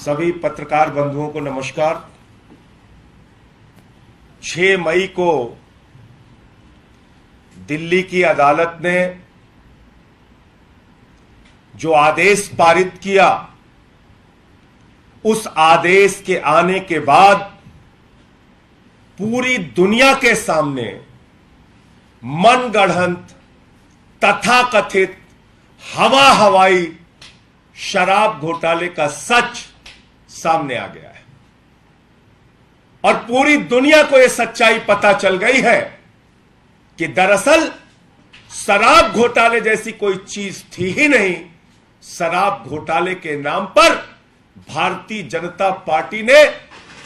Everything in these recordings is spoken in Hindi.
सभी पत्रकार बंधुओं को नमस्कार। 6 मई को दिल्ली की अदालत ने जो आदेश पारित किया, उस आदेश के आने के बाद पूरी दुनिया के सामने मनगढ़ंत तथाकथित हवा हवाई शराब घोटाले का सच सामने आ गया है और पूरी दुनिया को यह सच्चाई पता चल गई है कि दरअसल शराब घोटाले जैसी कोई चीज थी ही नहीं। शराब घोटाले के नाम पर भारतीय जनता पार्टी ने,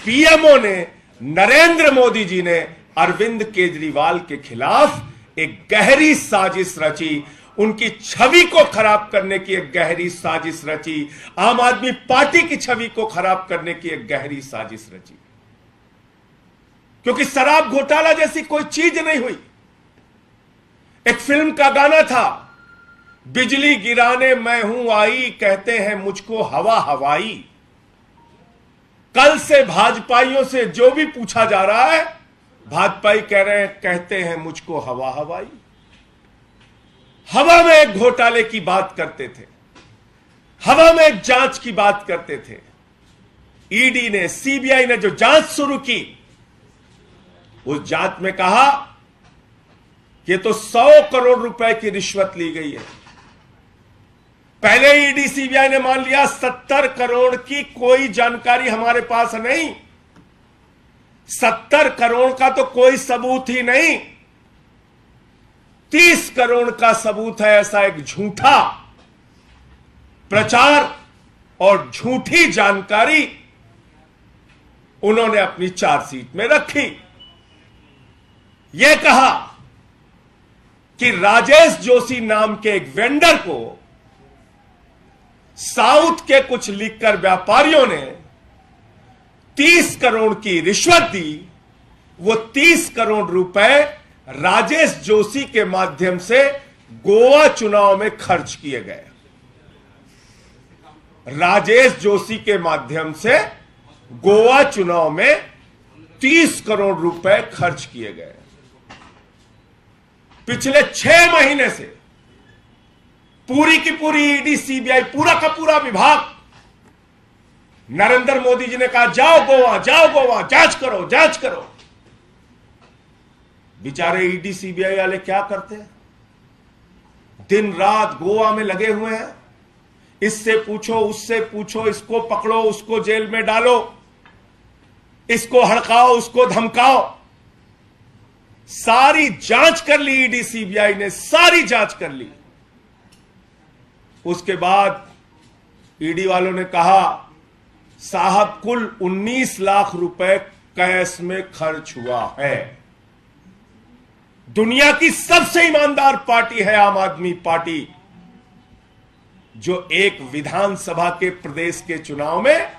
पीएमओ ने, नरेंद्र मोदी जी ने अरविंद केजरीवाल के खिलाफ एक गहरी साजिश रची, उनकी छवि को खराब करने की एक गहरी साजिश रची, आम आदमी पार्टी की छवि को खराब करने की एक गहरी साजिश रची। क्योंकि शराब घोटाला जैसी कोई चीज नहीं हुई। एक फिल्म का गाना था, बिजली गिराने मैं हूं आई, कहते हैं मुझको हवा हवाई। कल से भाजपाइयों से जो भी पूछा जा रहा है, भाजपाई कह रहे हैं, कहते हैं मुझको हवा हवाई। हवा में एक घोटाले की बात करते थे, हवा में एक जांच की बात करते थे। ईडी ने, सीबीआई ने जो जांच शुरू की, उस जांच में कहा कि तो 100 करोड़ रुपए की रिश्वत ली गई है। पहले ईडी सीबीआई ने मान लिया 70 करोड़ की कोई जानकारी हमारे पास नहीं, 70 करोड़ का तो कोई सबूत ही नहीं, 30 करोड़ का सबूत है। ऐसा एक झूठा प्रचार और झूठी जानकारी उन्होंने अपनी चार्जशीट में रखी। यह कहा कि राजेश जोशी नाम के एक वेंडर को साउथ के कुछ लिखकर व्यापारियों ने 30 करोड़ की रिश्वत दी। वो 30 करोड़ रुपए राजेश जोशी के माध्यम से गोवा चुनाव में खर्च किए गए। राजेश जोशी के माध्यम से गोवा चुनाव में 30 करोड़ रुपए खर्च किए गए। पिछले 6 महीने से पूरी की पूरी ईडी, सीबीआई, पूरा का पूरा विभाग, नरेंद्र मोदी जी ने कहा जाओ गोवा, जाओ गोवा, जांच करो, जांच करो। बेचारे ईडी सीबीआई वाले क्या करते हैं? दिन रात गोवा में लगे हुए हैं। इससे पूछो, उससे पूछो, इसको पकड़ो, उसको जेल में डालो, इसको हड़काओ, उसको धमकाओ। सारी जांच कर ली ईडी सीबीआई ने, सारी जांच कर ली। उसके बाद ईडी वालों ने कहा साहब कुल 19 लाख रुपए कैश में खर्च हुआ है। दुनिया की सबसे ईमानदार पार्टी है आम आदमी पार्टी, जो एक विधानसभा के प्रदेश के चुनाव में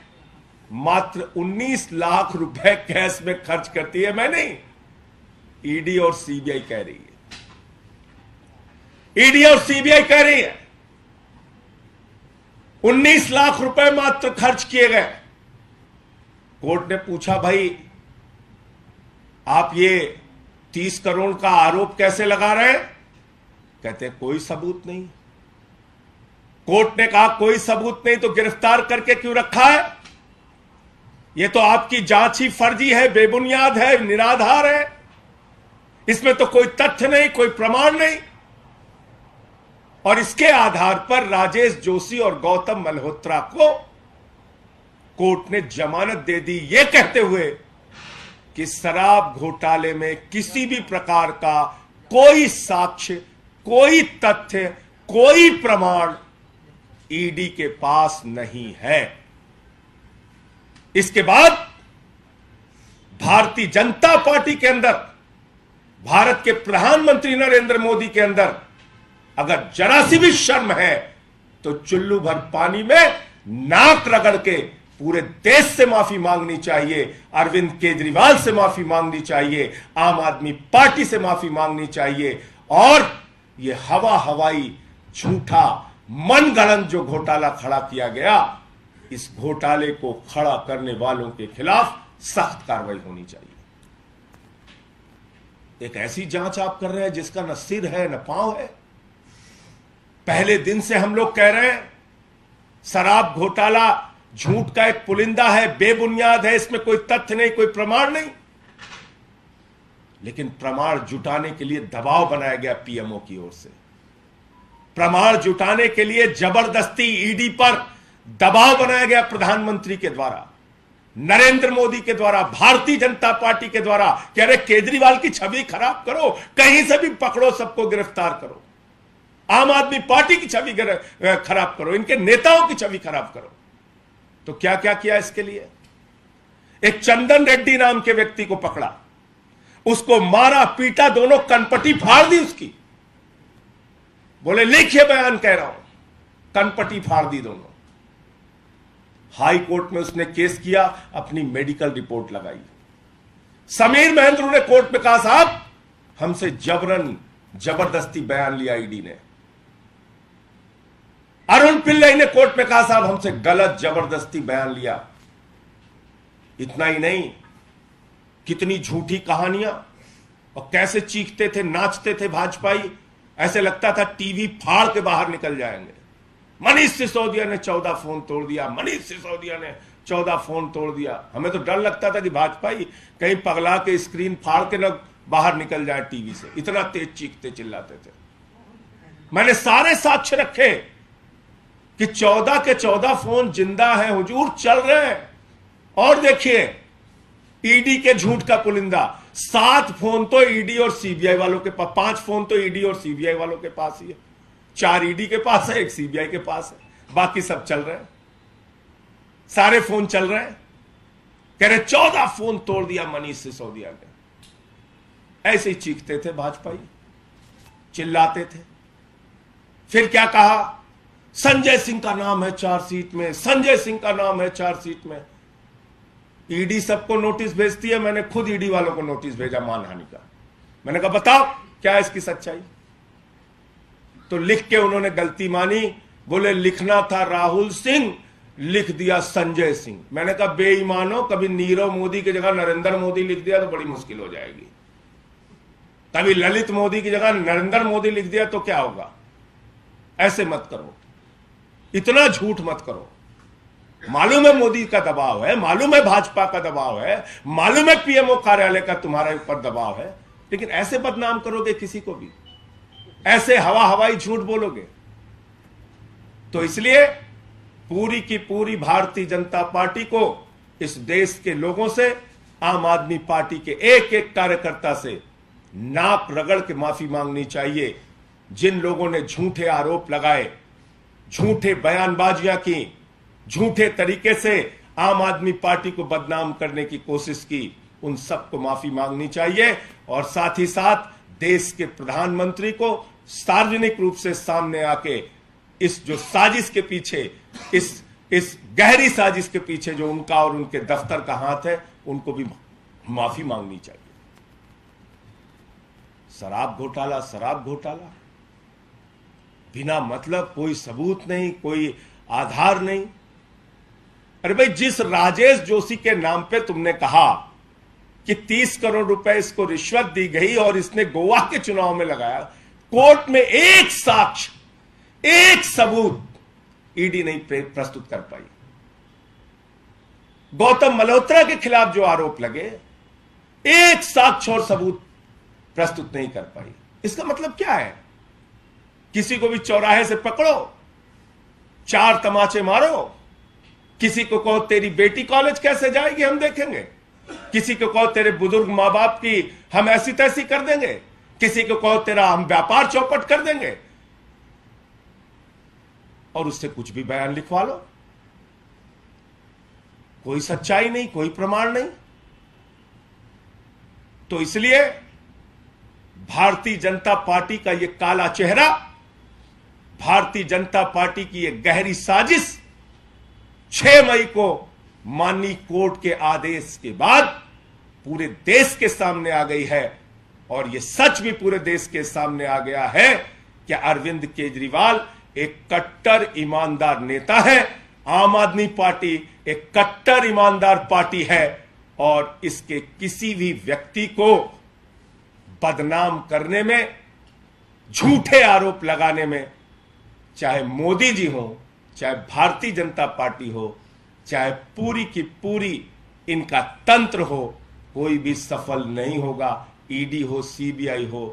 मात्र 19 लाख रुपए कैश में खर्च करती है। मैं नहीं, ईडी और सीबीआई कह रही है। ईडी और सीबीआई कह रही है 19 लाख रुपए मात्र खर्च किए गए। कोर्ट ने पूछा भाई आप ये 30 करोड़ का आरोप कैसे लगा रहे हैं? कहते हैं कोई सबूत नहीं। कोर्ट ने कहा कोई सबूत नहीं तो गिरफ्तार करके क्यों रखा है? ये तो आपकी जांच ही फर्जी है, बेबुनियाद है, निराधार है, इसमें तो कोई तथ्य नहीं, कोई प्रमाण नहीं। और इसके आधार पर राजेश जोशी और गौतम मल्होत्रा को कोर्ट ने जमानत दे दी, यह कहते हुए कि शराब घोटाले में किसी भी प्रकार का कोई साक्ष्य, कोई तथ्य, कोई प्रमाण ईडी के पास नहीं है। इसके बाद भारतीय जनता पार्टी के अंदर, भारत के प्रधानमंत्री नरेंद्र मोदी के अंदर अगर जरा सी भी शर्म है तो चुल्लू भर पानी में नाक रगड़ के पूरे देश से माफी मांगनी चाहिए, अरविंद केजरीवाल से माफी मांगनी चाहिए, आम आदमी पार्टी से माफी मांगनी चाहिए। और यह हवा हवाई झूठा मनगढ़ंत जो घोटाला खड़ा किया गया, इस घोटाले को खड़ा करने वालों के खिलाफ सख्त कार्रवाई होनी चाहिए। एक ऐसी जांच आप कर रहे हैं जिसका न सिर है न पांव है। पहले दिन से हम लोग कह रहे हैं शराब घोटाला झूठ का एक पुलिंदा है, बेबुनियाद है, इसमें कोई तथ्य नहीं, कोई प्रमाण नहीं। लेकिन प्रमाण जुटाने के लिए दबाव बनाया गया पीएमओ की ओर से। प्रमाण जुटाने के लिए जबरदस्ती ईडी पर दबाव बनाया गया प्रधानमंत्री के द्वारा, नरेंद्र मोदी के द्वारा, भारतीय जनता पार्टी के द्वारा कि अरे केजरीवाल की छवि खराब करो, कहीं से भी पकड़ो, सबको गिरफ्तार करो। आम आदमी पार्टी की छवि खराब करो, इनके नेताओं की छवि खराब करो। तो क्या क्या किया इसके लिए? एक चंदन रेड्डी नाम के व्यक्ति को पकड़ा, उसको मारा पीटा, दोनों कनपटी फाड़ दी उसकी। बोले लिखिए बयान, कह रहा हूं, कनपटी फाड़ दी दोनों। हाई कोर्ट में उसने केस किया, अपनी मेडिकल रिपोर्ट लगाई। समीर महेंद्र ने कोर्ट में कहा साहब हमसे जबरन जबरदस्ती बयान लिया ईडी ने। अरुण पिल्लई ने कोर्ट में कहा साहब हमसे गलत जबरदस्ती बयान लिया। इतना ही नहीं, कितनी झूठी कहानियां और कैसे चीखते थे, नाचते थे भाजपाई, ऐसे लगता था टीवी फाड़ के बाहर निकल जाएंगे। मनीष सिसोदिया ने 14 फोन तोड़ दिया, मनीष सिसोदिया ने 14 फोन तोड़ दिया। हमें तो डर लगता था कि भाजपाई कहीं पगला के स्क्रीन फाड़ के न बाहर निकल जाए टीवी से, इतना तेज चीखते चिल्लाते थे। मैंने सारे साक्ष्य रखे कि 14 के 14 फोन जिंदा हैं हुजूर, चल रहे हैं। और देखिए ईडी के झूठ का पुलिंदा, 7 फोन तो ईडी और सीबीआई वालों के पास, 5 फोन तो ईडी और सीबीआई वालों के पास ही है, 4 ईडी के पास है, 1 सीबीआई के पास है, बाकी सब चल रहे हैं, सारे फोन चल रहे हैं। कह रहे 14 फोन तोड़ दिया मनीष सिसोदिया ने। ऐसे ही चीखते थे भाजपाई, चिल्लाते थे। फिर क्या कहा? संजय सिंह का नाम है चार्जशीट में, संजय सिंह का नाम है चार्जशीट में। ईडी सबको नोटिस भेजती है, मैंने खुद ईडी वालों को नोटिस भेजा मानहानि का। मैंने कहा बताओ क्या है इसकी सच्चाई। तो लिख के उन्होंने गलती मानी, बोले लिखना था राहुल सिंह, लिख दिया संजय सिंह। मैंने कहा बेईमानो, कभी नीरव मोदी की जगह नरेंद्र मोदी लिख दिया तो बड़ी मुश्किल हो जाएगी, कभी ललित मोदी की जगह नरेंद्र मोदी लिख दिया तो क्या होगा। ऐसे मत करो, इतना झूठ मत करो। मालूम है मोदी का दबाव है, मालूम है भाजपा का दबाव है, मालूम है पीएमओ कार्यालय का तुम्हारे ऊपर दबाव है, लेकिन ऐसे बदनाम करोगे किसी को भी, ऐसे हवाई झूठ बोलोगे। तो इसलिए पूरी की पूरी भारतीय जनता पार्टी को इस देश के लोगों से, आम आदमी पार्टी के एक एक कार्यकर्ता से नाक रगड़ के माफी मांगनी चाहिए। जिन लोगों ने झूठे आरोप लगाए, झूठे बयानबाजियां की, झूठे तरीके से आम आदमी पार्टी को बदनाम करने की कोशिश की, उन सबको माफी मांगनी चाहिए। और साथ ही साथ देश के प्रधानमंत्री को सार्वजनिक रूप से सामने आके इस जो साजिश के पीछे, इस गहरी साजिश के पीछे जो उनका और उनके दफ्तर का हाथ है, उनको भी माफी मांगनी चाहिए। शराब घोटाला, शराब घोटाला, बिना मतलब, कोई सबूत नहीं, कोई आधार नहीं। अरे भाई, जिस राजेश जोशी के नाम पे तुमने कहा कि 30 करोड़ रुपए इसको रिश्वत दी गई और इसने गोवा के चुनाव में लगाया, कोर्ट में एक साक्ष्य, एक सबूत ईडी नहीं प्रस्तुत कर पाई। गौतम मल्होत्रा के खिलाफ जो आरोप लगे, एक साक्ष्य और सबूत प्रस्तुत नहीं कर पाई। इसका मतलब क्या है? किसी को भी चौराहे से पकड़ो, 4 तमाचे मारो, किसी को कहो तेरी बेटी कॉलेज कैसे जाएगी हम देखेंगे, किसी को कहो तेरे बुजुर्ग मां बाप की हम ऐसी तैसी कर देंगे, किसी को कहो तेरा हम व्यापार चौपट कर देंगे, और उससे कुछ भी बयान लिखवा लो। कोई सच्चाई नहीं, कोई प्रमाण नहीं। तो इसलिए भारतीय जनता पार्टी का यह काला चेहरा, भारतीय जनता पार्टी की यह गहरी साजिश 6 मई को माननीय कोर्ट के आदेश के बाद पूरे देश के सामने आ गई है। और यह सच भी पूरे देश के सामने आ गया है कि अरविंद केजरीवाल एक कट्टर ईमानदार नेता है आम आदमी पार्टी एक कट्टर ईमानदार पार्टी है और इसके किसी भी व्यक्ति को बदनाम करने में, झूठे आरोप लगाने में, चाहे मोदी जी हो, चाहे भारतीय जनता पार्टी हो, चाहे पूरी की पूरी इनका तंत्र हो, कोई भी सफल नहीं होगा। ईडी हो, सीबीआई हो,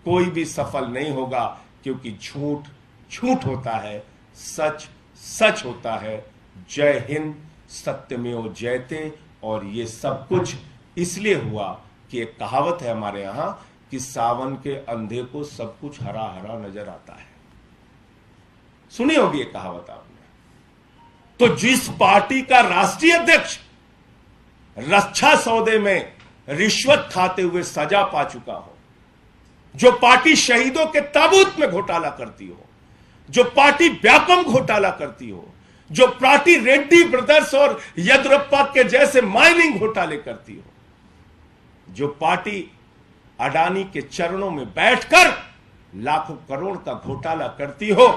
कोई भी सफल नहीं होगा, क्योंकि झूठ झूठ होता है, सच सच होता है। जय हिंद, सत्यमेव जयते। और ये सब कुछ इसलिए हुआ कि एक कहावत है हमारे यहां कि सावन के अंधे को सब कुछ हरा हरा नजर आता है। सुनी होगी ये कहावत आपने। तो जिस पार्टी का राष्ट्रीय अध्यक्ष रक्षा सौदे में रिश्वत खाते हुए सजा पा चुका हो, जो पार्टी शहीदों के ताबूत में घोटाला करती हो, जो पार्टी व्यापम घोटाला करती हो, जो पार्टी रेड्डी ब्रदर्स और येदियुरप्पा के जैसे माइनिंग घोटाले करती हो, जो पार्टी अडानी के चरणों में बैठकर लाखों करोड़ का घोटाला करती हो,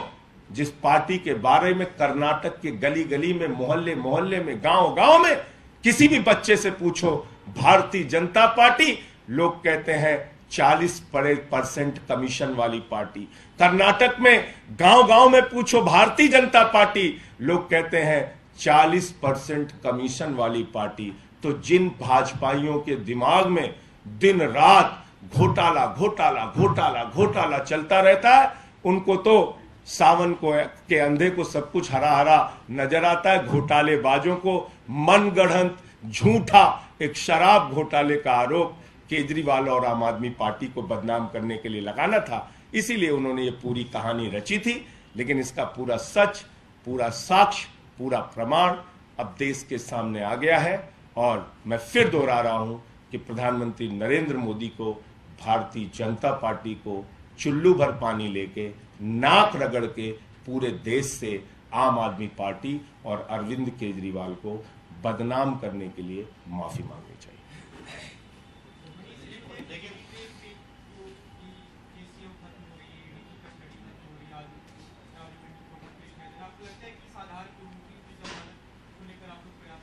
जिस पार्टी के बारे में कर्नाटक के गली गली में, मोहल्ले मोहल्ले में, गांव गांव में किसी भी बच्चे से पूछो भारतीय जनता पार्टी, लोग कहते हैं 40% कमीशन वाली पार्टी। कर्नाटक में गांव गांव में पूछो भारतीय जनता पार्टी, लोग कहते हैं 40% कमीशन वाली पार्टी। तो जिन भाजपाइयों के दिमाग में दिन रात घोटाला घोटाला घोटाला घोटाला चलता रहता है, उनको तो सावन को के अंधे को सब कुछ हरा हरा नजर आता है। घोटालेबाजों को मनगढ़ंत झूठा एक शराब घोटाले का आरोप केजरीवाल और आम आदमी पार्टी को बदनाम करने के लिए लगाना था, इसीलिए उन्होंने ये पूरी कहानी रची थी। लेकिन इसका पूरा सच, पूरा साक्ष्य, पूरा प्रमाण अब देश के सामने आ गया है। और मैं फिर दोहरा रहा हूं कि प्रधानमंत्री नरेंद्र मोदी को, भारतीय जनता पार्टी को चुल्लू भर पानी लेके, नाक रगड़ के पूरे देश से आम आदमी पार्टी और अरविंद केजरीवाल को बदनाम करने के लिए माफी मांगनी चाहिए।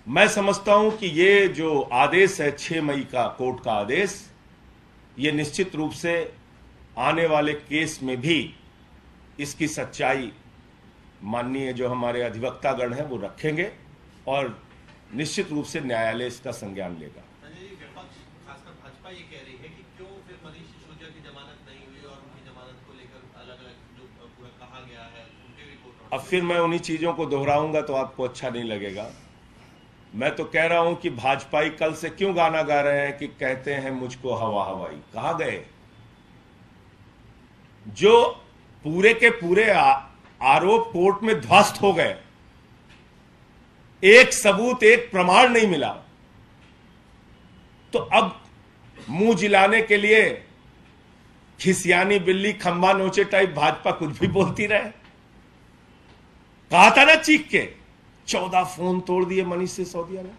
मैं समझता हूं कि ये जो आदेश है 6 मई का कोर्ट का आदेश, ये निश्चित रूप से आने वाले केस में भी इसकी सच्चाई माननीय जो हमारे अधिवक्तागण हैं वो रखेंगे और निश्चित रूप से न्यायालय इसका संज्ञान लेगा। विपक्ष खासकर भाजपा ये कह रही है कि क्यों फिर मनीष सिसोदिया की जमानत नहीं हुई और उनकी जमानत को लेकर अलग अलग जो पूरा कहा गया है उनके रिपोर्ट। अब फिर मैं उन्हीं चीजों को दोहराऊंगा तो आपको अच्छा नहीं लगेगा। मैं तो कह रहा हूं कि भाजपाई कल से क्यों गाना गा रहे हैं कि कहते हैं मुझको हवा हवाई। कहां गए? जो पूरे के पूरे आरोप कोर्ट में ध्वस्त हो गए, एक सबूत, एक प्रमाण नहीं मिला, तो अब मुंह जिलाने के लिए खिसियानी बिल्ली खंबा नोचे टाइप भाजपा कुछ भी बोलती रहे। कहा था ना चीख के, 14 फोन तोड़ दिए मनीष सिसोदिया ने,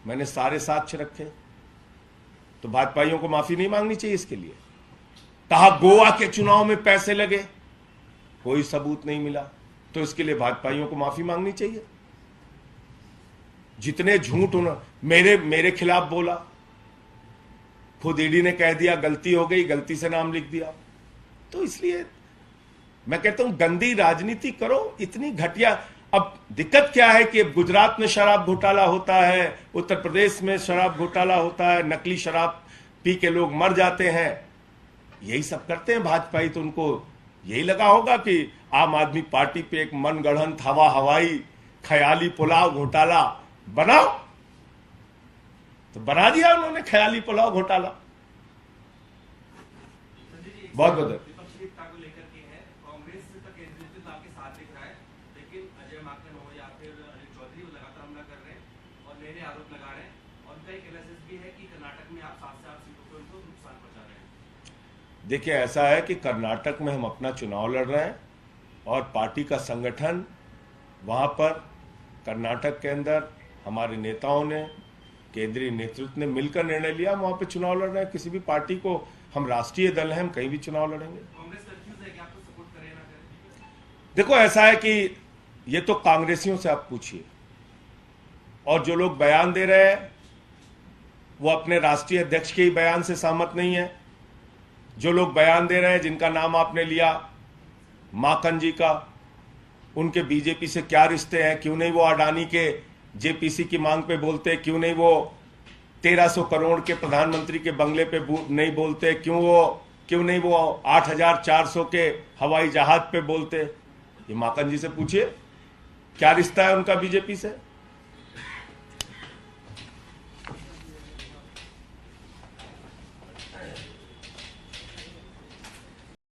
मैंने सारे साक्ष्य रखे। तो भाजपाइयों को माफी नहीं मांगनी चाहिए इसके लिए? कहा गोवा के चुनाव में पैसे लगे, कोई सबूत नहीं मिला, तो इसके लिए भाजपाइयों को माफी मांगनी चाहिए। जितने झूठ उन्होंने मेरे खिलाफ बोला, खुद ईडी ने कह दिया गलती हो गई, गलती से नाम लिख दिया। तो इसलिए मैं कहता हूं गंदी राजनीति करो, इतनी घटिया। अब दिक्कत क्या है कि गुजरात में शराब घोटाला होता है, उत्तर प्रदेश में शराब घोटाला होता है, नकली शराब पी के लोग मर जाते हैं, यही सब करते हैं भाजपाई। तो उनको यही लगा होगा कि आम आदमी पार्टी पे एक मनगढ़ंत हवा हवाई ख्याली पुलाव घोटाला बनाओ, तो बना दिया उन्होंने ख्याली पुलाव घोटाला। बहुत बहुत देखिए, ऐसा है कि कर्नाटक में हम अपना चुनाव लड़ रहे हैं और पार्टी का संगठन वहां पर कर्नाटक के अंदर हमारे नेताओं ने, केंद्रीय नेतृत्व ने मिलकर निर्णय लिया, वहां पे चुनाव लड़ रहे हैं। किसी भी पार्टी को, हम राष्ट्रीय दल हैं, हम कहीं भी चुनाव लड़ेंगे। देखो, ऐसा है कि ये तो कांग्रेसियों से आप पूछिए, और जो लोग बयान दे रहे हैं वो अपने राष्ट्रीय अध्यक्ष के ही बयान से सहमत नहीं है। जो लोग बयान दे रहे हैं, जिनका नाम आपने लिया, माकन जी का, उनके बीजेपी से क्या रिश्ते हैं? क्यों नहीं वो अडानी के जेपीसी की मांग पे बोलते? क्यों नहीं वो 1300 करोड़ के प्रधानमंत्री के बंगले पे नहीं बोलते? क्यों नहीं वो 8400 के हवाई जहाज पे बोलते? ये माकन जी से पूछिए, क्या रिश्ता है उनका बीजेपी से।